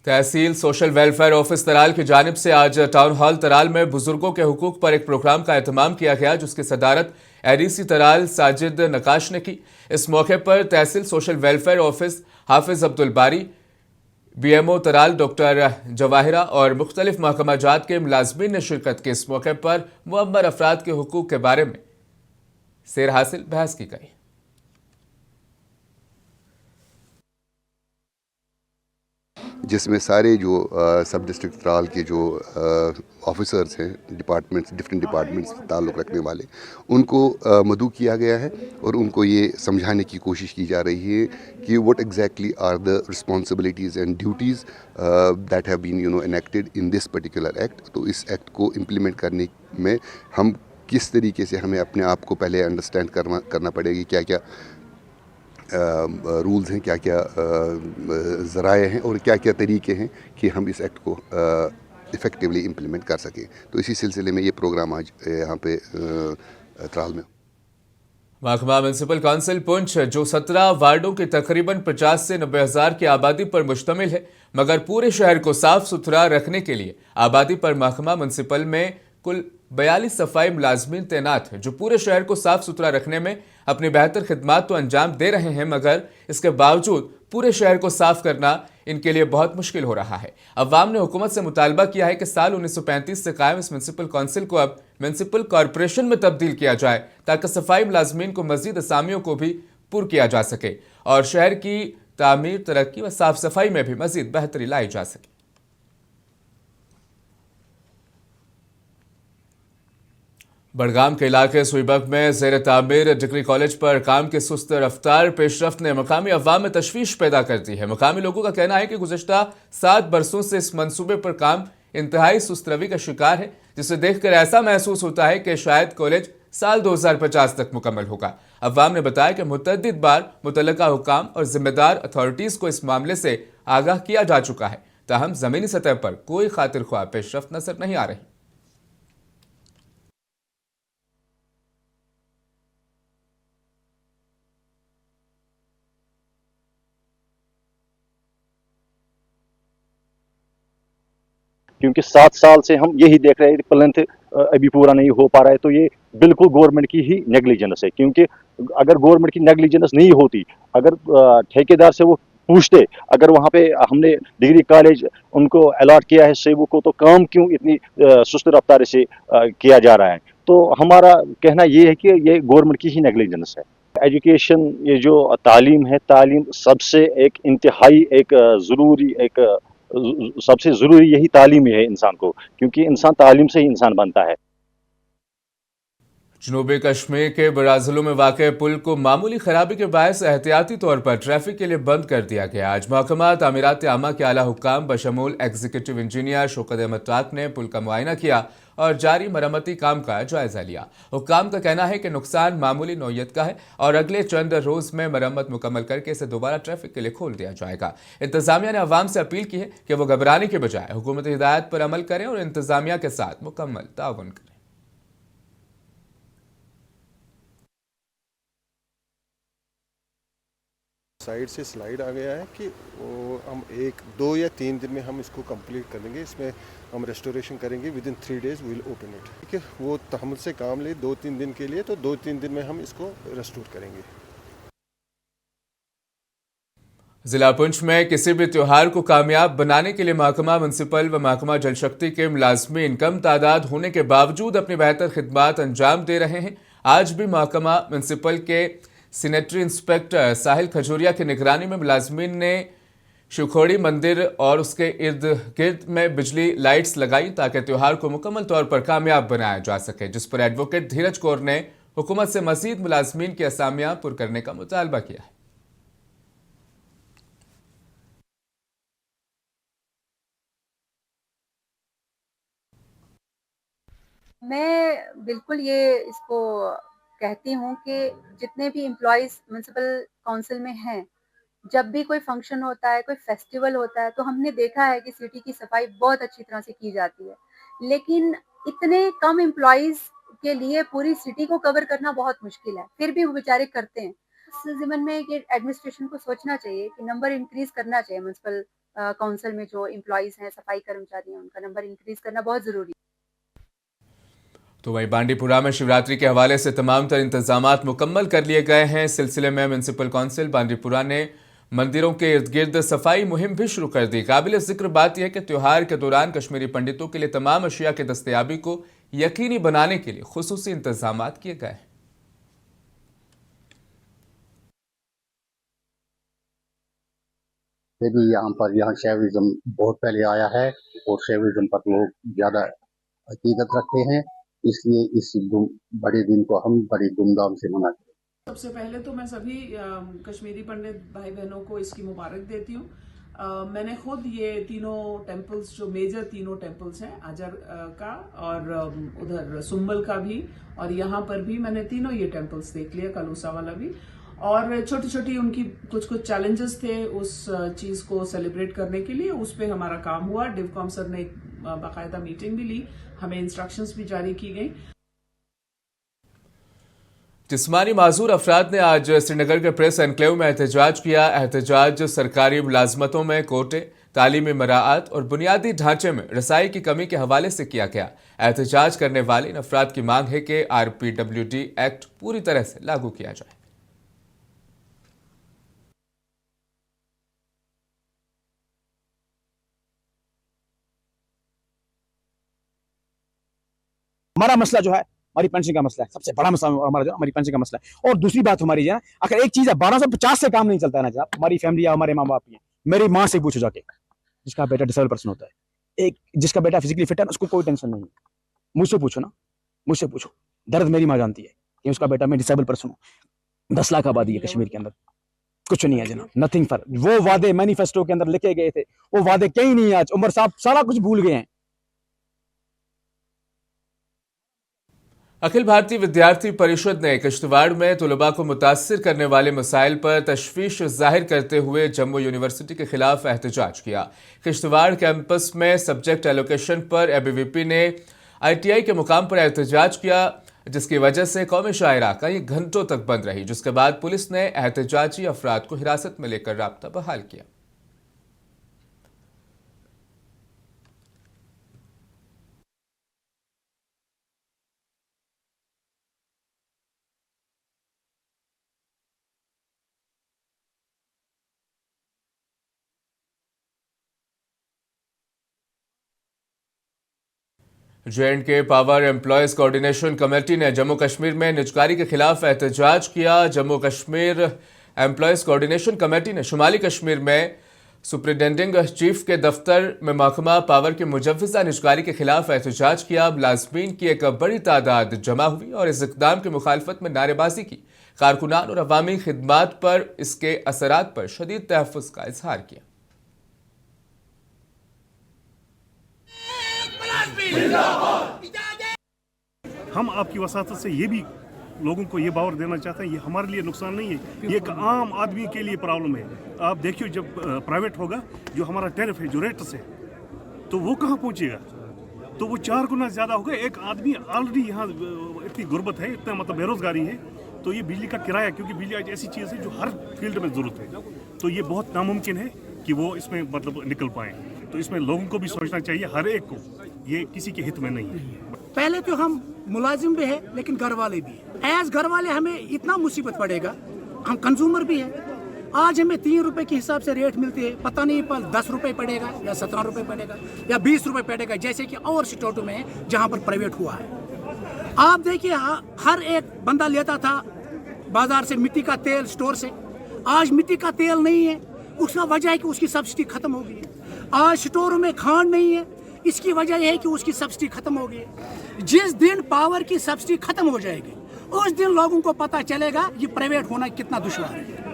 तहसील social welfare office तराल की जानिब से आज टाउन हॉल तराल में बुजुर्गों के हुकूक पर एक प्रोग्राम का एहतमाम किया गया, जिसकी सदारत एडीसी तराल साजिद नकाश ने की। इस मौके पर तहसील सोशल वेलफेयर ऑफिस हाफिज अब्दुल बारी, बीएमओ तराल डॉक्टर जवाहिरा और मुख्तलिफ महकमा जात के मुलाजमीन ने शिरकत की। इस मौके पर मुअम्मर अफराद के हुकूक के बारे में सेर हासिल बहस की गई। जिसमें सारे जो सब डिस्ट्रिक्ट तराल के जो ऑफिसर्स हैं, डिपार्टमेंट्स, डिफरेंट डिपार्टमेंट्स से ताल्लुक़ रखने वाले, उनको मदऊ किया गया है और उनको ये समझाने की कोशिश की जा रही है कि what exactly are the responsibilities and duties that have been enacted in this particular act. तो इस एक्ट को इम्प्लीमेंट करने में हम किस तरीके से हमें अपने आप को पहले अंडरस्टैंड करना पड़ेगी, क्या क्या रूल्स हैं, क्या क्या ज़राए हैं और क्या क्या तरीके हैं कि हम इस एक्ट को इफ़ेक्टिवली इम्प्लीमेंट कर सकें। तो इसी सिलसिले में ये प्रोग्राम आज यहाँ पे तराल में। महकमा म्यूनसिपल काउंसिल पुंछ, जो 17 वार्डों की तकरीबन 50 से 90 हज़ार की आबादी पर मुश्तमिल है, मगर पूरे शहर को साफ सुथरा रखने के लिए आबादी पर महकमा म्यूनसिपल में कुल 42 सफाई मुलाजमीन तैनात हैं, जो पूरे शहर को साफ सुथरा रखने में अपनी बेहतर खिदमात तो अंजाम दे रहे हैं, मगर इसके बावजूद पूरे शहर को साफ करना इनके लिए बहुत मुश्किल हो रहा है। अवाम ने हुकूमत से मुतालबा किया है कि साल 1935 से कायम इस म्यूनसिपल काउंसिल को अब म्यूनसिपल कॉरपोरेशन में तब्दील किया जाए, ताकि सफाई मुलाजमीन को मजीद असामियों को भी पुर किया जा सके और शहर की तामीर, तरक्की व साफ सफाई में भी मजीद बेहतरी लाई जा सके। बड़गाम के इलाके सुईबक में ज़ेर तामीर डिग्री कॉलेज पर काम की सुस्त रफ्तार पेशरफ्त ने मकामी अवाम में तशवीश पैदा कर दी है। मकामी लोगों का कहना है कि गुज़श्ता 7 बरसों से इस मंसूबे पर काम इंतहाई सुस्त रवि का शिकार है, जिसे देखकर ऐसा महसूस होता है कि शायद कॉलेज साल 2050 तक मुकम्मल होगा। अवाम ने बताया कि मुतअद्दिद बार मुतल्लका हुकाम और जिम्मेदार अथॉरिटीज़ को इस मामले से आगाह किया जा चुका है, ताहम ज़मीनी सतह पर कोई खातिर ख्वाह पेशरफ्त नजर नहीं आ रही। क्योंकि 7 साल से हम यही देख रहे हैं, प्लिंथ अभी पूरा नहीं हो पा रहा है, तो ये बिल्कुल गवर्नमेंट की ही नेग्लिजेंस है। क्योंकि अगर गवर्नमेंट की नेग्लिजेंस नहीं होती, अगर ठेकेदार से वो पूछते, अगर वहाँ पे हमने डिग्री कॉलेज उनको अलॉट किया है सेबू को, तो काम क्यों इतनी सुस्त रफ्तार से किया जा रहा है। तो हमारा कहना ये है कि ये गवर्नमेंट की ही नेग्लिजेंस है। एजुकेशन, ये जो तालीम है, तालीम सबसे एक इंतहाई एक ज़रूरी एक सबसे ज़रूरी यही तालीम ही है इंसान को, क्योंकि इंसान तालीम से ही इंसान बनता है। जनूबी कश्मीर के बराज़िलों में वाक़ पुल को मामूली खराबी के बायस एहतियाती तौर पर ट्रैफिक के लिए बंद कर दिया गया। आज महकमा तामीरात आमा के आला हुक्काम बशमूल एग्जीक्यूटिव इंजीनियर शौकत अहमद ताक ने पुल का मुआयना किया और जारी मरम्मती काम का जायजा लिया। हुक्काम का कहना है कि नुकसान मामूली नौयत का है और अगले चंद रोज में मरम्मत मुकम्मल करके इसे दोबारा ट्रैफिक के लिए खोल दिया जाएगा। इंतजामिया ने अवाम से अपील की है कि वो घबराने के बजाय हुकूमती हिदायत पर अमल करें और इंतजामिया के साथ मुकम्मल ताउन करें। साइड से स्लाइड आ गया है कि वो हम 1, 2 या 3 दिन में हम इसको कंप्लीट करेंगे। इसमें हम रेस्टोरेशन करेंगे, within 3 days we will open it. ठीक है, वो तहम्मुल से काम ले 2-3 दिन के लिए, तो 2-3 दिन में हम इसको रेस्टोर करेंगे। जिला पुंछ में किसी भी त्योहार को कामयाब बनाने के लिए महकमा म्यूनसिपल व महकमा जल शक्ति के मुलाजमीन कम तादाद होने के बावजूद अपनी बेहतर खिदमात अंजाम दे रहे हैं। आज भी महकमा म्यूनसिपल के सैनिटरी इंस्पेक्टर साहिल खजूरिया की निगरानी में मुलाजमीन ने शिवखोड़ी मंदिर और उसके इर्द गिर्द में बिजली लाइट्स लगाई, ताकि त्योहार को मुकम्मल तौर पर कामयाब बनाया जा सके, जिस पर एडवोकेट धीरज कौर ने हुकूमत से मजीद मुलाजमीन की असामियां पुर करने का मुतालबा किया है। मैं बिल्कुल ये इसको कहती हूँ कि जितने भी एम्प्लॉइज़ म्युनिसिपल काउंसिल में हैं, जब भी कोई फंक्शन होता है, कोई फेस्टिवल होता है, तो हमने देखा है कि सिटी की सफाई बहुत अच्छी तरह से की जाती है। लेकिन इतने कम एम्प्लॉइज़ के लिए पूरी सिटी को कवर करना बहुत मुश्किल है, फिर भी वो बेचारे करते हैं। इस ज़िम्मन में ये एडमिनिस्ट्रेशन को सोचना चाहिए कि नंबर इंक्रीज़ करना चाहिए म्युनिसिपल काउंसिल में जो एम्प्लॉइज़ हैं, सफाई कर्मचारी हैं, उनका नंबर इंक्रीज़ करना बहुत ज़रूरी है। तो वहीं बांडीपुरा में शिवरात्रि के हवाले से तमाम तर इंतजामात मुकम्मल कर लिए गए हैं। इस सिलसिले में म्यूनसिपल काउंसिल बांडीपुरा ने मंदिरों के इर्द गिर्द सफाई मुहिम भी शुरू कर दी। काबिल जिक्र बात यह है कि त्यौहार के दौरान कश्मीरी पंडितों के लिए तमाम अशिया की दस्तयाबी को यकीनी बनाने के लिए खुसूसी इंतजामात किए गए हैं। ये भी यहाँ शैविज्म बहुत पहले आया है और शैविज्म पर लोग ज्यादा अकीदत रखते हैं, इसलिए इस बड़े दिन को हम बड़ी धूमधाम से मनाते हैं। सबसे पहले तो मैं सभी कश्मीरी पंडित भाई बहनों को इसकी मुबारक देती हूँ। मैंने खुद ये तीनों टेम्पल्स, जो मेजर तीनों टेम्पल्स हैं, अजर का और उधर सुम्बल का भी और यहाँ पर भी, मैंने तीनों ये टेम्पल्स देख लिया, कलूसा वाला भी। और छोटी छोटी उनकी कुछ चैलेंजेस थे उस चीज़ को सेलिब्रेट करने के लिए, उस पर हमारा काम हुआ। डिवकॉम सर ने एक बाकायदा मीटिंग भी ली, हमें इंस्ट्रक्शंस भी जारी की गई। जिस्मानी माजूर अफराद ने आज श्रीनगर के प्रेस एनक्लेव में एहतजाज किया। एहतजाज सरकारी मुलाजमतों में कोटे, तालीमी मराआत और बुनियादी ढांचे में रसाई की कमी के हवाले से किया गया। एहतजाज करने वाले इन अफराद की मांग है कि RPWD एक्ट पूरी तरह से लागू किया जाए। हमारा मसला जो है, हमारी पेंशन का मसला है, सबसे बड़ा मसला हमारा जो हमारी पेंशन का मसला है। और दूसरी बात हमारी है, अगर एक चीज है 1250 से काम नहीं चलता है ना जनाब, हमारी फैमिली या हमारे माँ बाप है। मेरी माँ से पूछो जाके, जिसका बेटा डिसेबल पर्सन होता है, एक जिसका बेटा फिजिकली फिट है ना, उसको कोई टेंशन नहीं है। मुझसे पूछो ना, मुझसे पूछो, दर्द मेरी माँ जानती है कि उसका बेटा, मैं डिसेबल पर्सन हूँ। 10 लाख आबादी है कश्मीर के अंदर, कुछ नहीं है जनाब, नथिंग फॉर। वो वादे मैनिफेस्टो के अंदर लिखे गए थे, वो वादे कहीं नहीं है। आज उमर साहब सारा कुछ भूल गए हैं। अखिल भारतीय विद्यार्थी परिषद ने किश्तवाड़ में तलबा को मुतासिर करने वाले मसाइल पर तशवीश जाहिर करते हुए जम्मू यूनिवर्सिटी के खिलाफ एहतजाज किया। किश्तवाड़ कैंपस में सब्जेक्ट एलोकेशन पर ABVP ने ITI के मुकाम पर एहतजाज किया, जिसकी वजह से कौमी शायरा कई घंटों तक बंद रही, जिसके बाद पुलिस ने एहतजाजी अफराद को हिरासत में लेकर राब्ता बहाल किया। J&K power employees coordination committee ने जम्मू कश्मीर में निजकारी के खिलाफ एहतजाज किया। Jammu Kashmir employees coordination committee ने शुमाली कश्मीर में सुप्रिंटेंडिंग चीफ के दफ्तर में महकमा पावर के मुजव्वज़ा निजकारी के खिलाफ एहतजाज किया। मुलाजमीन की एक बड़ी तादाद जमा हुई और इस इक़दाम की मुखालफत में नारेबाजी की। कारकुनान और अवामी खिदमात पर इसके असरात पर शदीद तहफ़्फ़ुज़ का इजहार किया। हम आपकी वसातत से ये भी लोगों को ये बावर देना चाहते हैं, ये हमारे लिए नुकसान नहीं है, ये एक आम आदमी के लिए प्रॉब्लम है। आप देखिए, जब प्राइवेट होगा, जो हमारा टैरिफ है, जो रेट्स है, तो वो कहाँ पहुँचेगा? तो वो 4 गुना ज़्यादा होगा। एक आदमी ऑलरेडी यहाँ इतनी गुर्बत है, इतना मतलब बेरोजगारी है, तो ये बिजली का किराया, क्योंकि बिजली आज ऐसी चीज़ है जो हर फील्ड में ज़रूरत है, तो ये बहुत नामुमकिन है कि वो इसमें मतलब निकल पाएँ। तो इसमें लोगों को भी सोचना चाहिए, हर एक को, ये किसी के हित में नहीं है। पहले तो हम मुलाजिम भी है, लेकिन घर वाले भी है। एज घर वाले हमें इतना मुसीबत पड़ेगा, हम कंज्यूमर भी है। आज हमें 3 रुपए के हिसाब से रेट मिलती है, पता नहीं पर 10 रुपए पड़ेगा या 17 रुपए पड़ेगा या 20 रुपए पड़ेगा, जैसे कि और स्टेटों में जहाँ पर प्राइवेट हुआ है। आप देखिए, हर एक बंदा लेता था बाजार से मिट्टी का तेल स्टोर से, आज मिट्टी का तेल नहीं है। उसका वजह है कि उसकी सब्सिडी खत्म हो गई है। आज स्टोरों में खांड नहीं है, इसकी वजह है कि उसकी सब्सिडी खत्म हो गई है। जिस दिन पावर की सब्सिडी खत्म हो जाएगी, उस दिन लोगों को पता चलेगा ये प्राइवेट होना कितना दुश्वार है।